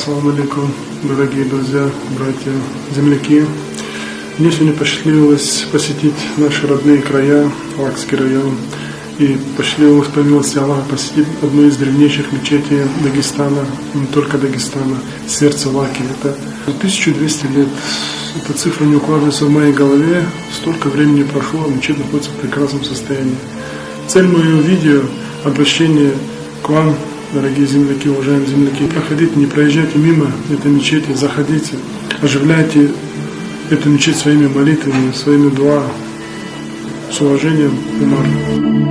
Ассаламу алейкум, дорогие друзья, братья, земляки. Мне сегодня посчастливилось посетить наши родные края, Лакский район. И посчастливилось, по милости Аллаха, посетить одну из древнейших мечетей Дагестана, не только Дагестана, сердце Лаки. Это 1200 лет. Эта цифра не укладывается в моей голове. Столько времени прошло, а мечеть находится в прекрасном состоянии. Цель моего видео – обращение к вам, дорогие земляки, уважаемые земляки. Проходите, не проезжайте мимо этой мечети, заходите, оживляйте эту мечеть своими молитвами, своими дуа. С уважением, Умар.